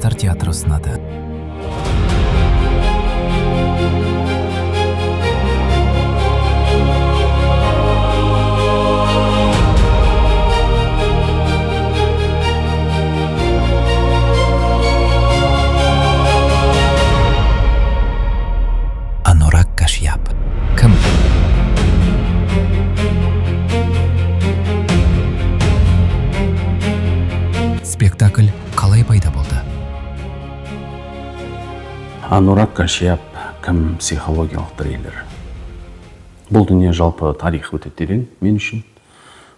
жастар театры ұсынады. Анурак Кашьяп. Кім? Спектакль қалай пайда болды? Анурак Кашьяп кім? Психологиялық триллер. Бұл дүние жалпы тарих өте терең мен үшін.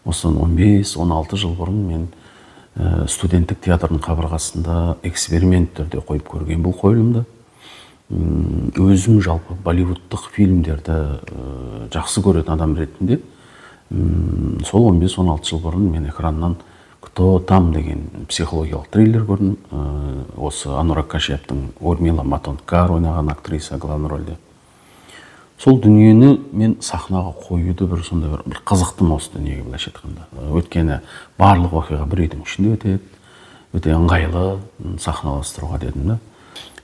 Осыдан 15-16 жыл бұрын мен студенттік театрдың қабырғасында эксперимент түрде қойып көрген бұл қойылымды. Өзім жалпы болливудтық фильмдерді жақсы көретін адам ретінде сол 15-16 жыл бұрын мен экраннан «Кто там» деген психологиялық триллер көрдім. Осы Анурак Кашьяптың Урмила Матондкар ойнаған актриса главный рөлде. Сол дүниені мен сахнаға қоюды сондай бір қызықтым осы дүниеге былайша айтқанда. Өйткені барлық оқиға бір үйдің ішінде өтеді, өте ыңғайлы сахналастыруға дедім да.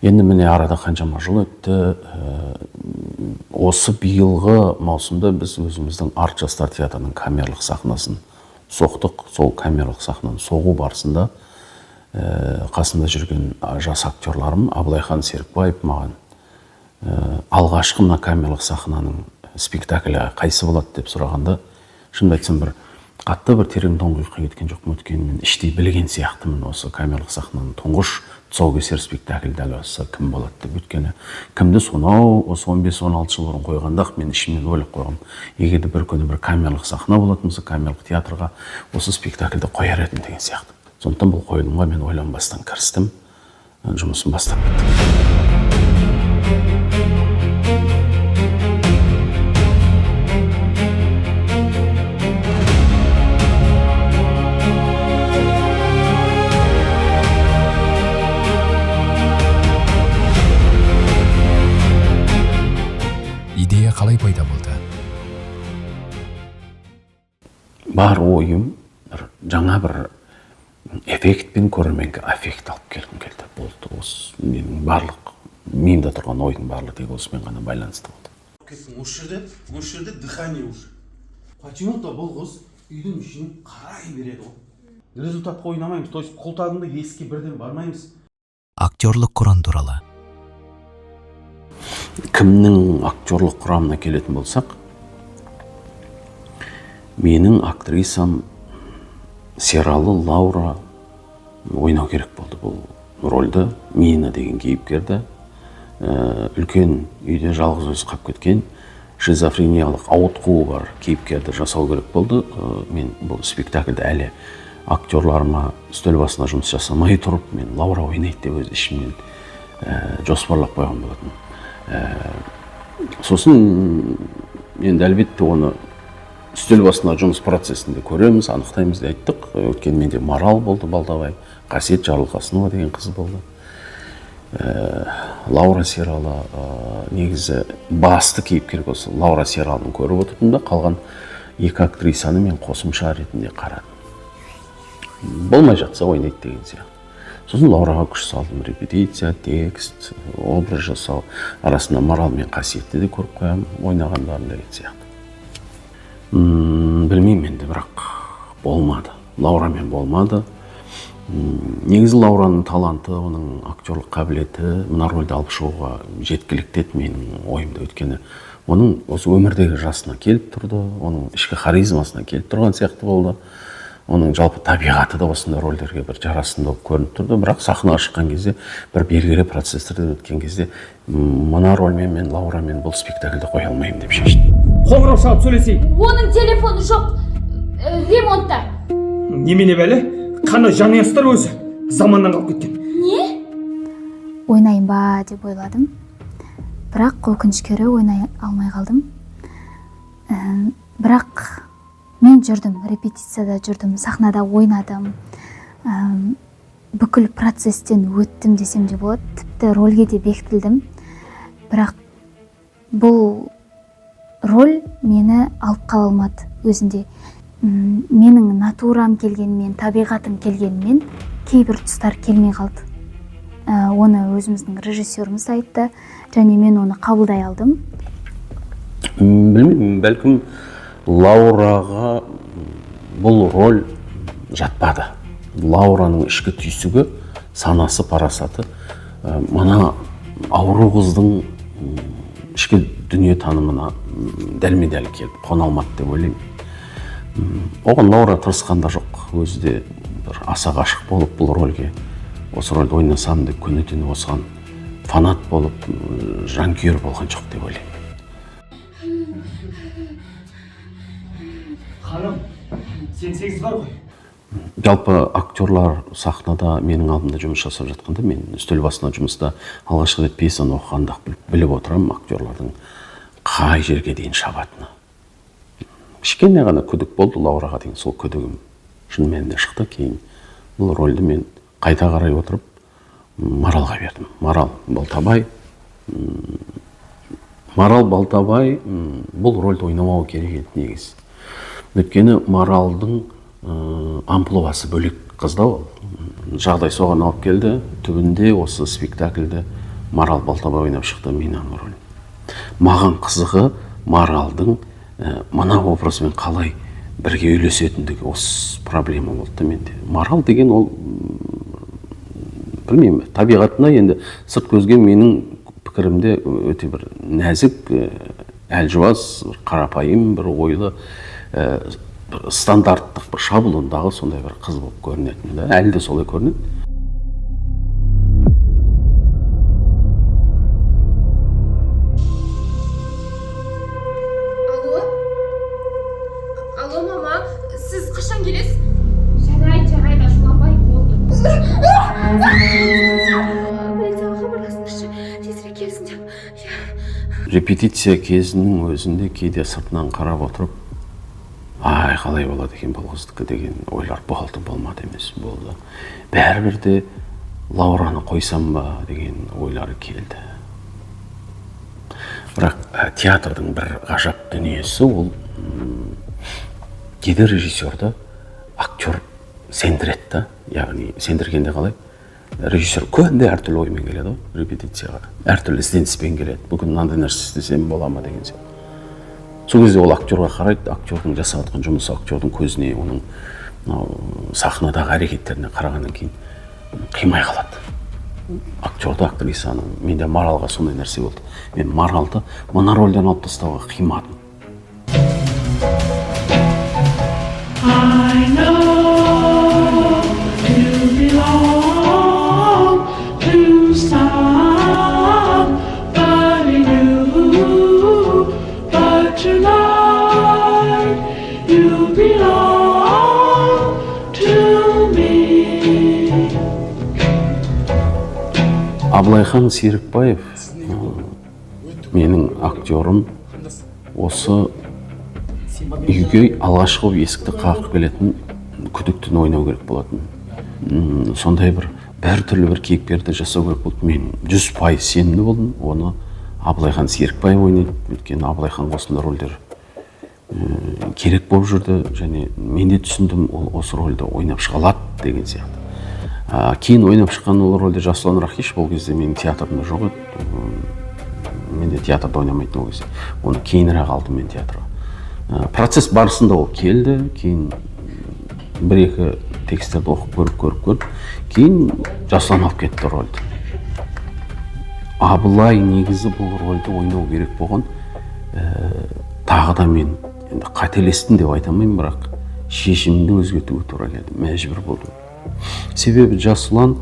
Енді міне арада қаншама жыл өтті. Осы биылғы маусымда біз өзіміздің арт жастар театрының камералық сахнасын соқтық. Сол камералық сахнаны соғу барысында қасында жүрген жас актерларым Абылайхан Серікбаев маған алғашқы мына камералық сахнаның спектаклі қайсы болады деп сұрағанда, шынымды айтсам бір қатты бір терең тұңғиыққа кеткен жоқпын. Өйткені мен іштей білген сияқтымын осы камералық сахнаның тұңғыш тұсаукесер спектакль дәл осы кім болады деп. Өйткені кімді сонау осы 15-16 жыл бұрын қойғанда мен ішімнен ойлап қойғам, егер де бір күні бір камералық сахна болатын болса, камералық театрға осы спектакльді қояр едім деген сияқты. Сондықтан бұл қойылымға мен ойланбастан кірістім, жұмысын бастап кеттім. Идея қалай пайда болды? Бар ойым жаңа бір эффектпен көрерменге аффект алып келгім келді. Болды. Осы менің барлық миымда тұрған ойдың барлығы тек осымен ғана байланысты болды. Осы жерде дыхание уже. Почему-то бұл қыз үйдің ішін қарай береді ғой. Результатқа ойнамаймыз. То есть қолтаңды еске бірден бармаймыз. Актерлік құрам туралы. Кімнің актерлік құрамына келетін болсақ, менің актрисам Сералы Лаура ойнау керек болды бұл рөлді. Мина деген кейіпкерді. Үлкен үйде жалғыз өзі қалып кеткен шизофрениялық ауытқуы бар кейіпкерді жасау керек болды. Мен бұл спектакльді әлі актерларыма үстел басына жұмыс жасамай тұрып, мен Лаура ойнайды деп өз ішімнен жоспарлап қойған болатын. Сосын енді әлбетте оны үстел басына жұмыс процесінде көреміз, анықтаймыз деп айттық. Өткен менде Марал болды, Балдабай, Қасиет Жарылқасынова деген қыз болды. Лаура Сералы негізі басты кейіпкер болса, Лаура Сералын көріп отырдым да, қалған екі актрисаны мен қосымша ретінде қарадым. Болмай жатса ойнайды деген сияқты. Сосын Лаураға күш салдым, репетиция, текст, образ жасау. Арасында Марал мен Қасиетті де көріп қоям, ойнағандарын деген сияқты. Білмеймін енді, бірақ болмады. Лаурамен болмады. Негізі Лаураның таланты, оның актерлік қабілеті мына рөлді алып шығуға жеткілікті еді менің ойымда. Өйткені оның осы өмірдегі жасына келіп тұрды, оның ішкі харизмасына келіп тұрған сияқты болды. Оның жалпы табиғаты да осындай рөлдерге бір жарасымды болып көрініп тұрды. Бірақ сахнаға шыққан кезде, бір белгілі процесстерден өткен кезде, мына рөлмен мен Лаурамен бұл спектакльді қоя алмаймын деп шештім. Қоңырау шалып сөйлесейін. Оның телефоны жоқ, ремонтта. Немене бәле? Қаны жанұястар өзі заманнан қалып кеткен. Не? Ойнайын ба деп ойладым. Бірақ өкінішке орай ойнай алмай қалдым. Бірақ мен жүрдім, репетицияда жүрдім, сахнада ойнадым. Бүкіл процесстен өттім десем де болады. Тіпті рөлге де бекітілдім. Бірақ бұл роль мені алып қала алмады өзінде. Менің натурам келгенмен, табиғатым келгенмен кейбір тұстар келмей қалды. оны өзіміздің режиссеріміз айтты және мен оны қабылдай алдым. Білмеймін, бәлкім Лаураға бұл роль жатпады. Лаураның ішкі түйсігі, санасы, парасаты мына ауру қыздың ішкі дүние танымына дәлме-дәл келіп қона алмады деп ойлаймын. Оған Лаура тырысқан да жоқ. Өзі де бір аса ғашық болып бұл рөлге, осы рөлді ойнасам деп күні-түні осыған фанат болып, жанкүйер болған жоқ деп ойлаймын. Ханым, сен 8 бар ғой. Жалпы актерлар сахнада менің алдымда жұмыс жасап жатқанда, мен үстел басына жұмыста алғашқы рет пьесаны оқығанда біліп отырамын актерлардың қай жерге дейін шабатыны. Кішкене ғана күдік болды Лаураға деген, сол күдігім шын мәнінде шықты. Кейін бұл рөлді мен қайта қарай отырып Маралға бердім. Марал Балтабай бұл рөлді ойнамау керек еді негізі. Өйткені Маралдың амплуасы бөлек қыз да ол. Жағдай соған алып келді. Түбінде осы спектакльді Марал Балтабай ойнап шықты менің рөлім. Маған қызығы Маралдың мына образымен қалай бірге үйлесетіндігі осы проблема болды менде. Марал деген ол, білмеймін, табиғатына енді сырт көзге менің пікірімде өте бір нәзік, әлжуаз, қарапайым, бір ойлы, стандарттық бір шаблондағы сондай бір қыз болып көрінетін. Әлі де солай көрінеді. Алло, мама, сіз қашан келесіз? Жарайды, ашуланбай болды. Полицияға хабарласыңызшы, тезірек келсін деп. Репетиция кезінің өзінде кейде сыртынан қарап отырып, ай, қалай болады екен бұл қыздікі деген ойлар болды, болмады емес, болды. Бәрібір де Лаураны қойсам ба деген ойлары келді. Бірақ театрдың бір ғажап дүниесі ол кейде режиссерді актер сендіреді. Яғни сендіргенде қалай? Режиссер көбінде әртүрлі оймен келеді, репетицияға. Әртүрлі ізденіспен келеді. Бүгін мынандай нәрсе істесем бола ма деген сияқты. Сол кезде ол актерға қарайды, актердің жасап жатқан жұмысы актердің көзіне, оның сахнадағы әрекеттеріне қарағаннан кейін қимай қалады. Актерді, актрисаны, менде Маралға сондай нәрсе болды. Мен Маралды мына рөлден алып тастауға қимадым. I know you belong to somebody new, but tonight you belong to me. Абылайхан Серікбаев менің актерім. Осы үйге алғашқы есікті қағып келетін күдіктіні ойнау керек болатын. Сондай бір түрлі бір кейіпкерді жасау керек болды. Мен 100% сенімді болдым. Оны Абылайхан Серікбаев ойнайды. Өйткені Абылайхан осындай рөлдер керек болып жүрді, және мен де түсіндім, ол осы рөлді ойнап шыға алады деген сияқты. Кейін ойнап шыққан ол рөлде Жасұлан Рахиш ол кезде менің театрымда жоқ еді. Мен де театрда ойнамайтын ол кезде. Оны кейінірек алдым мен театрға. Процесс барысында ол келді, кейін бір-екі текстерді оқып көріп, кейін Жасұлан алып кетті рөлді. Абылай негізі бұл рөлді ойнау керек болған, тағы да мен қателестім деп айтамаймын, бірақ шешімді өзгертуге тура келді, мәжбүр болдым. Себебі Жасұлан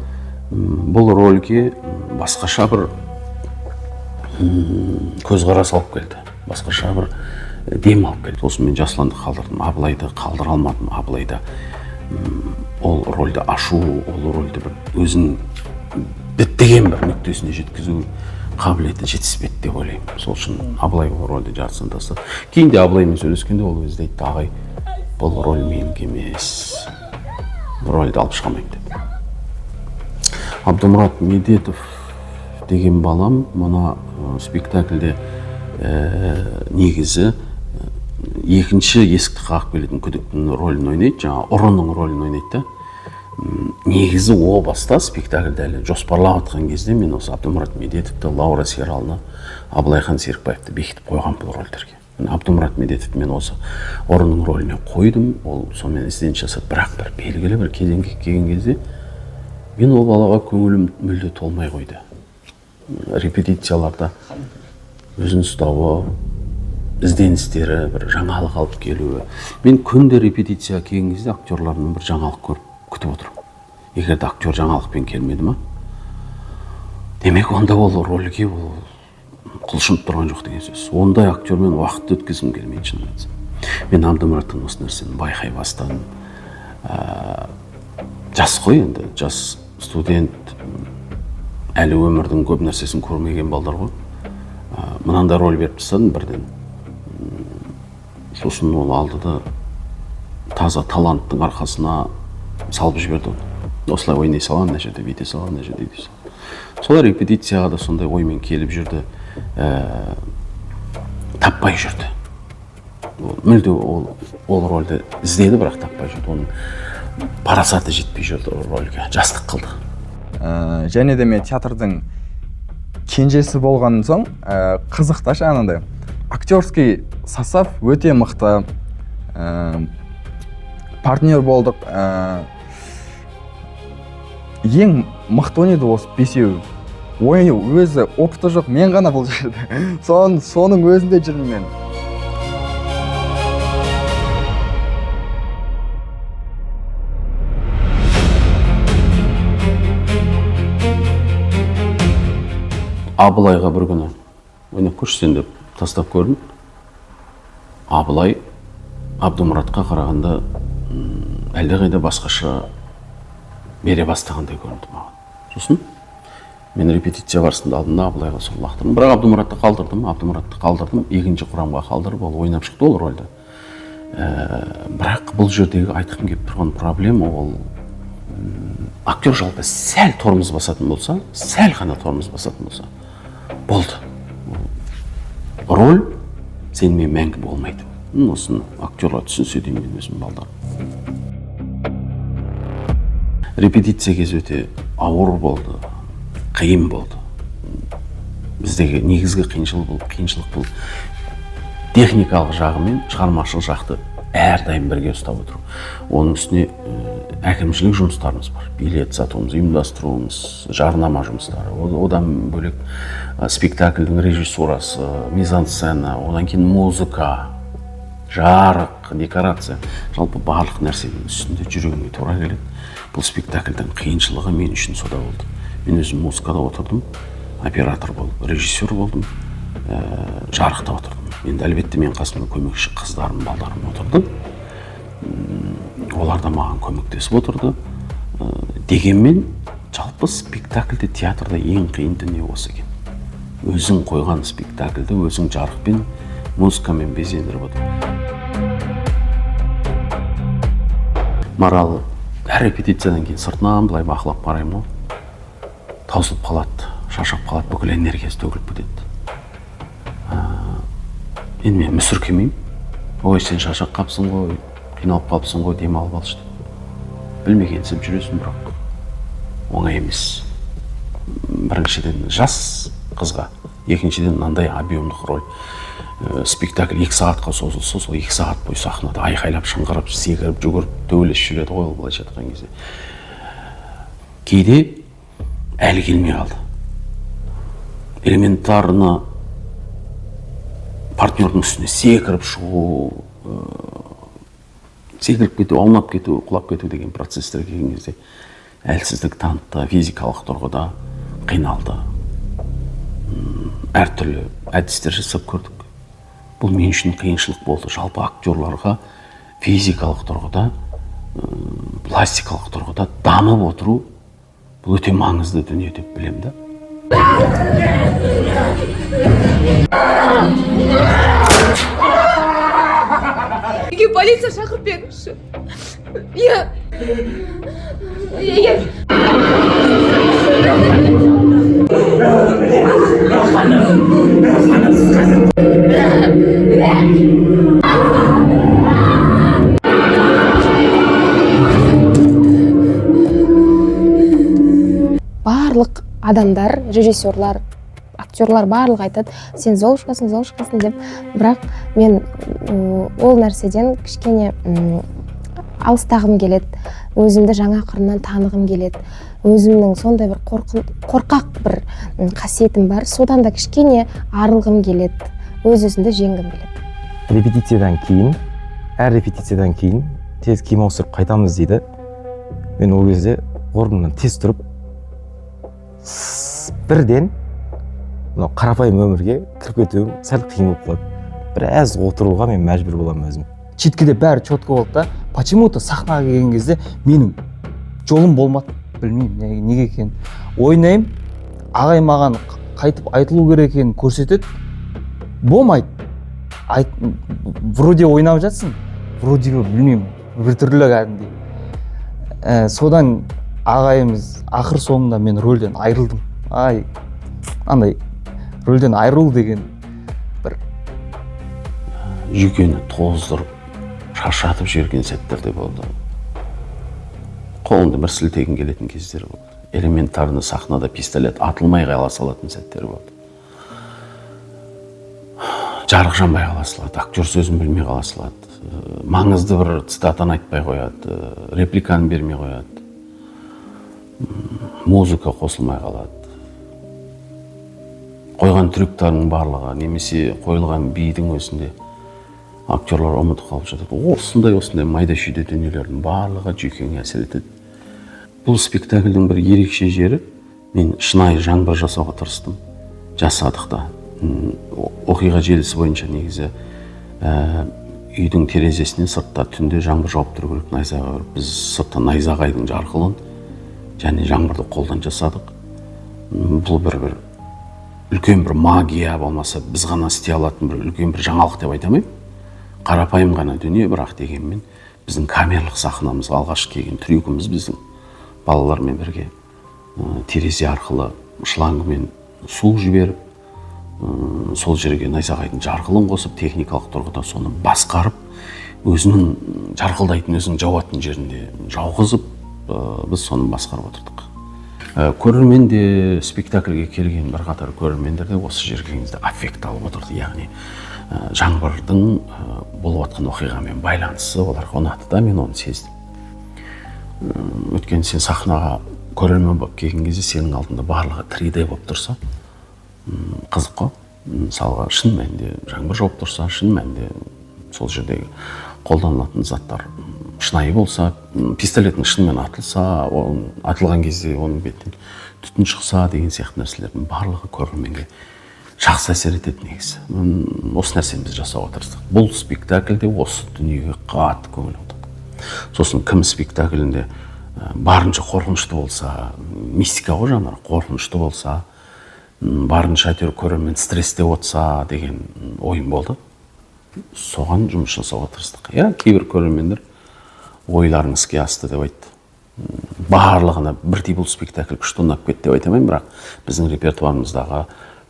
бұл рөлге басқаша бір көзқарас алып келді, басқаша бір дем алып келді. Сосын мен Жасұланды қалдырдым, Абылайды қалдыра алмадым. Абылайда ол рөлді ашу, ол рөлді бір өзін діттеген бір нүктесіне жеткізу қабілеті жетіспеді деп ойлаймын. Сол үшін Абылай ол рөлді жартысынан тастады. Кейін де Абылаймен сөйлескенде ол өзі айтты, ағай, бұл рөл менікі емес, рөлді алып шығамаймын деп. Абдымұрат Медетов деген балам мына спектакльде негізі екінші есікті қағып келетін күдіктің рөлін ойнайды, жаңа ұрының рөлін ойнайды. негізі о баста спектакльді әлі жоспарлап жатқан кезде мен осы Абдымұрат Медетовті, Лаура Сералны, Абылайхан Серікбаевты бекітіп қойған бұл рөлдерге. Абдымұрат Медетов мен осы орынның рөліне қойдым, ол сонымен ізденіс жасады, бірақ бір белгілі бір кезеңге келген кезде мен ол балаға көңілім мүлде толмай қойды. Репетицияларда өзін ұстауы, ізденістері, бір жаңалық алып келуі. Мен күнде репетиция келген кезде актерлардан бір жаңалық көріп күтіп отырмын. Егер де актер жаңалықпен келмеді ма, демек онда ол рөлге құлшынып тұрған жоқ деген сөз. Ондай актермен уақытты өткізгім келмейді, шынын айтсам. Мен Абдымұраттың осы нәрсені байқай бастадым. Жас қой енді, жас студент, әлі өмірдің көп нәрсесін көрмеген балдар ғой. Мынандай рөл беріп тастадым бірден. Сосын ол алды да таза таланттың арқасына салып жіберді оны. Осылай ойнай салам, мына жерде бүйте салам, мына жерде бүйте салам. Солай репетицияға да сондай оймен келіп жүрді, таппай жүрді. Мүлде ол рөлді іздеді, бірақ таппай жүрді. Оның парасаты жетпей жүрді рөлге, жастық қылды. Және де мен театрдың кенжесі болған соң қызықта жаңағындай актерский состав өте мықты, партнер болдық. Ең мықты ойнады осы бесеу. Ойы өзі опыты жоқ, мен ғана бұл жерде. Соның өзінде жүрмін мен. Абылайға бір күні ойнап көрші сен деп тастап көрдім. Абылай Абдымұратқа қарағанда әлдеқайда басқаша бере бастағандай көрінді маған. Сосын мен репетиция барысында алдында Абылайға сол лақтырдым. Бірақ Абдымұратты қалдырдым, екінші құрамға қалдырып, ол ойнап шықты ол рөлді. Бірақ бұл жердегі айтқым келіп тұрған проблема ол актер жалпы сәл тормоз басатын болса, сәл ғана тормоз басатын болса, болды. Рөл сенімен мәңгі болмайды. Осыны актерлар түсінсе деймін мен өзім балдар. Репетиция кезі өте ауыр болды, қиын болды. Біздегі негізгі қиыншылық бұл техникалық жағы мен шығармашылық жақты әрдайым бірге ұстап отыру. Оның үстіне әкімшілік жұмыстарымыз бар. Билет сатуымыз, ұйымдастыруымыз, жарнама жұмыстары. Одан бөлек спектакльдің режиссурасы, мизансцена, одан кейін музыка, жарық, декорация. Жалпы барлық нәрсенің үстінде жүрегіме тура келеді. Бұл спектакльдің қиыншылығы мен үшін сода болды. Мен өзім музыкада отырдым, оператор болып, режиссер болдым, жарықта отырдым. Енді әлбетте мен қасымда көмекші қыздарым, балдарым отырды. Олар да маған көмектесіп отырды. Дегенмен жалпы спектакльде, театрда ең қиын дүние осы екен. Өзің қойған спектакльді өзің жарықпен, музыкамен безендіріп отыр. Маралы әр репетициядан кейін сыртынан былай бақылап қараймын ғой. Таусылып қалады, шашып қалады, бүкіл энергиясы төгіліп кетеді. Енді мен мүсіркемеймін. Ой, сен шашақ қапсың ғой, қиналып қалыпсың ғой, демалып алшы деп. Білмегенсіп жүресің, бірақ оңай емес. Біріншіден жас қызға, екіншіден мынандай объемдық роль. Спектакль 2 сағатқа созылса, сол 2 сағат бойы сахнада айқайлап, шыңғырып, секіріп, жүгіріп, төбелесіп жүреді ғой, былайша айтқан кезде. Кейде әлі келмей қалды. Элементарно партнердің үстіне секіріп шығу, секіріп кету, аунап кету, құлап кету деген процестер келген кезде әлсіздік танытты, физикалық тұрғыда қиналды. Әртүрлі әдістер жасап көрдік. Бұл мен үшін қиыншылық болды. Жалпы актерларға физикалық тұрғыда, пластикалық тұрғыда дамып отыру бұл өте маңызды дүние деп білемін да. Неге полиция шақырып беріңізші? адамдар, режиссерлар, актерлар барлығы айтады, сен Золушкасың деп. Бірақ мен ол нәрседен кішкене алыстағым келеді, өзімді жаңа қырынан танығым келеді, өзімнің сондай бір қорқақ бір қасиетім бар, содан да кішкене арылғым келеді, өз-өзімді жеңгім келеді. Әр репетициядан кейін тез киім ауыстырып қайтамыз дейді. Мен ол кезде орнымнан тез тұрып, бірден қарапайым өмірге кіріп кетуім сәл қиын болып қалады. Біраз отыруға мен мәжбүр боламын өзім. Четкіде бәрі четко болды да, почему-то сахнаға келген кезде менің жолым болмады, білмеймін неге екенін. Ойнаймын, ағай маған қайтып айтылу керек екенін көрсетеді, болмайды. Вроде ойнап жатсың, вроде білмеймін, біртүрлі кәдімгідей. Содан ағайымыз ақыр соңында мен рөлден айырылдым. Андай рөлден айырылу деген бір жүйкені тоздырып, шаршатып жіберген сәттерде болды. Қолымды бір сілтегім келетін кездер болды. Элементарны сахнада пистолет атылмай қала салатын сәттер болды. Жарық жанбай қала салады, актер сөзін білмей қала салады. Маңызды бір цитатаны айтпай қояды, репликаны бермей қояды. Музыка қосылмай қалады. Қойған трюктарының барлығы, немесе қойылған бидің өзінде актерлар ұмытып қалып жатады. Осындай майда-шүйде дүниелердің барлығы жүйкеңе әсер етеді. Бұл спектакльдің бір ерекше жері, мен шынайы жаңбыр жасауға тырыстым. Жасадық та. Оқиға желісі бойынша негізі үйдің терезесіне сыртта түнде жаңбыр жауып тұру керек, найзағай көріп. Біз сыртта найзағайдың жарқылын және жаңбырды қолдан жасадық. Бұл бір үлкен бір магия болмаса, біз ғана істей алатын бір үлкен бір жаңалық деп айтамайым. Қарапайым ғана дүние, бірақ дегенмен біздің камерлық сахнамызға алғаш келген трюкіміз біздің балалармен бірге терезе арқылы шлангымен су жіберіп, сол жерге найзағайдың жарқылын қосып, техникалық тұрғыда соны басқарып, өзінің жарқылдайтын, өзінің жауатын жерінде жауғызып, біз соны басқарып отырдық. Көрермен де, спектакльге келген бірқатар көрермендер де осы жерге аффект алып отырды, яғни жаңбырдың болып жатқан оқиғамен байланысы оларға ұнады да, мен оны сездім. Өйткені сен сахнаға көрермен болып келген кезде сенің алдында барлығы 3D болып тұрса, қызық қой. Мысалға шын мәнінде жаңбыр жауып тұрса, шын мәнінде сол жердегі қолданылатын заттар шынайы болса, пистолеттің шынымен атылса, атылған кезде оның бетінен түтін шықса деген сияқты нәрселердің барлығы көрерменге жақсы әсер етеді негізі. Осы нәрсені біз жасауға тырыстық. Бұл спектакльде осы дүниеге қатты көңіл аудардық. Сосын кім спектаклінде барынша қорқынышты болса, мистика ғой жанры, қорқынышты болса, барынша әйтеуір көрермен стресте отырса деген ойым болды. Соған жұмыс жасауға тырыстық. Кейбір көрермендер ойларың іске асты деп айтты. Барлығына бірдей бұл спектакль күшті ұнап кетті деп айтамайым, бірақ біздің репертуарымыздағы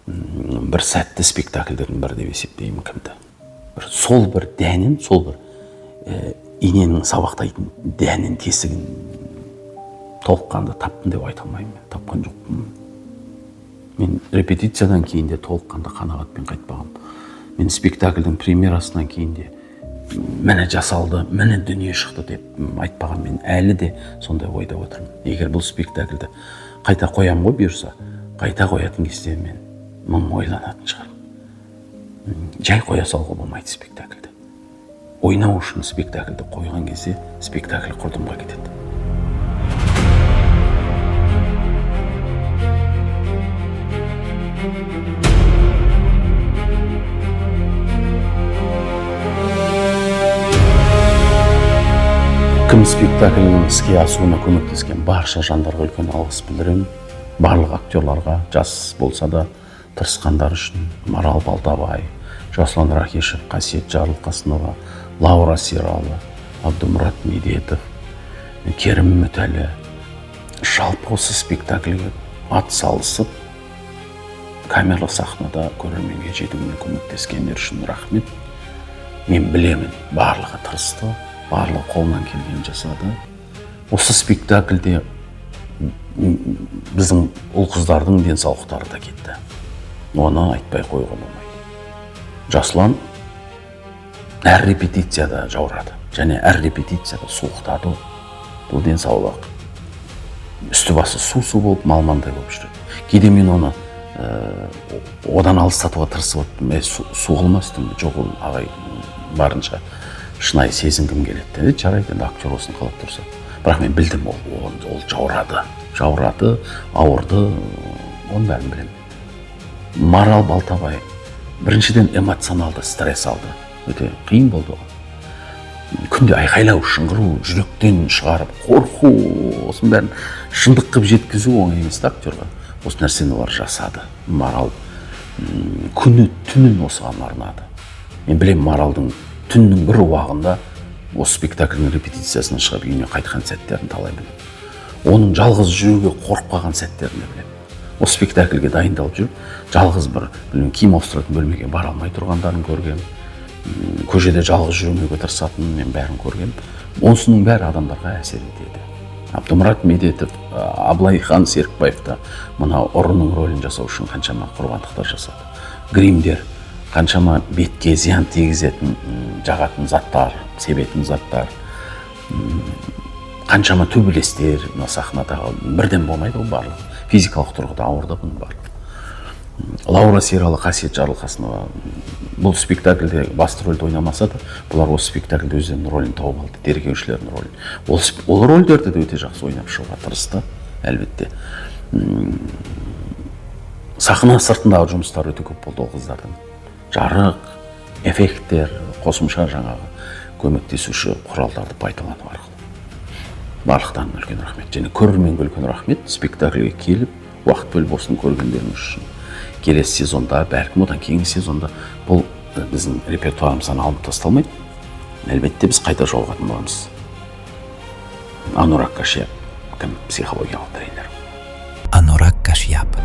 бір сәтті спектакльдердің бірі деп есептеймін кімді. Сол бір дәнін, сол бір иненің сабақтайтын дәнін, тесігін толыққанды таптым деп айта алмаймын. Тапқан жоқпын. Мен репетициядан кейін де толыққанды қанағатпен қайтпағам. Мен спектакльдің премьерасынан кейін де міне жасалды, міне дүние шықты деп айтпаған. Мен әлі де сондай ойда отырмын. Егер бұл спектакльді қайта қоям ғой бұйырса, қайта қоятын кезде мен мың ойланатын шығар. Жай қоя салуға болмайды спектакльді. Ойнау үшін спектакльді қойған кезде спектакль құрдымға кетеді. Кім спектаклінің іске асуына көмектескен барша жандарға үлкен алғыс білдіремін. Барлық актерларға, жас болса да тырысқандар үшін Марал Балтабай, Жасұлан Рахишев, Қасиет Жарылқасынова, Лаура Сералы, Абдумұрат Медетов, Керім Мүтәлі, жалпы осы спектакльге ат салысып, камерлық сахнада көрерменге жетуіне көмектескендер үшін рахмет. Мен білемін, барлығы тырысты, барлығы қолынан келген жасады. Осы спектакльде біздің ұл қыздардың денсаулықтары да кетті. Оны айтпай қоюға болмайды. Жасұлан әр репетицияда жаурады, және әр репетицияда суықтады. Бұл денсаулық. Үсті басы су болып, малмандай болып жүреді. Кейде мен оны одан алыстатуға тырысып отырдым. Су қылмас деймін, жоқ ол ағай барынша шынайы сезінгім келеді деді. Жарайды, енді актер осыны қалап тұрса. Бірақ мен білдім, ол жаурады, ауырды, оның бәрін білемін. Марал Балтабай біріншіден эмоционалды стресс алды. Өте қиын болды оған. Күнде айқайлау, шыңғыру, жүректен шығарып, қорқу, осының бәрін шындық қып жеткізу оңай емес актерға. Осы нәрсені олар жасады. Марал күні түнін осыған арнады. Мен білем, Маралдың түннің бір уағында осы спектакльдің репетициясынан шығып үйіне қайтқан сәттерін талай білем. Оның жалғыз жүруге қорқып қалған сәттерін де білем. Осы спектакльге дайындалып жүріп, жалғыз бір киім ауыстыратын бөлмеге бара алмай тұрғандарын көргем. Көшеде жалғыз жүрмеуге тырысатынын мен бәрін көргем. Осының бәрі адамдарға әсер етеді. Абдымұрат Медетов, Аблайхан Серікбаев та мына ұрының рөлін жасау үшін қаншама құрбандықтар жасады. Гримдер, қаншама бетке зиян тигізетін жағатын заттар, себетін заттар, қаншама төбелестер, сахнадағы бірден болмайды ол барлығы. Физикалық тұрғыда ауырды бұның барлығы. Лаура Сералы, Қасиет Жарылқасынова бұл спектакльде басты рөлді ойнамаса да, бұлар осы спектакльде өздерінің рөлін тауып алды, тергеушілердің рөлін. Ол рөлдерді де өте жақсы ойнап шығуға тырысты, әлбетте. Сахна сыртындағы жұмыстар өте көп болды ол қыздардың. Жарық, эффекттер, қосымша жаңағы көмектесуші құралдарды пайдалану арқылы. Барлықтарына үлкен рахмет. Және көрерменге үлкен рахмет. Спектакльге келіп, уақыт бөліп осыны көргендеріңіз үшін. Келесі сезонда, бәлкім одан кейінгі сезонда бұл біздің репертуарымыздан алынып тасталмайды. Әлбетте біз қайта жолығатын боламыз. Анурак Кашиап, кім психологиялық тренер. Анурак Кашиап.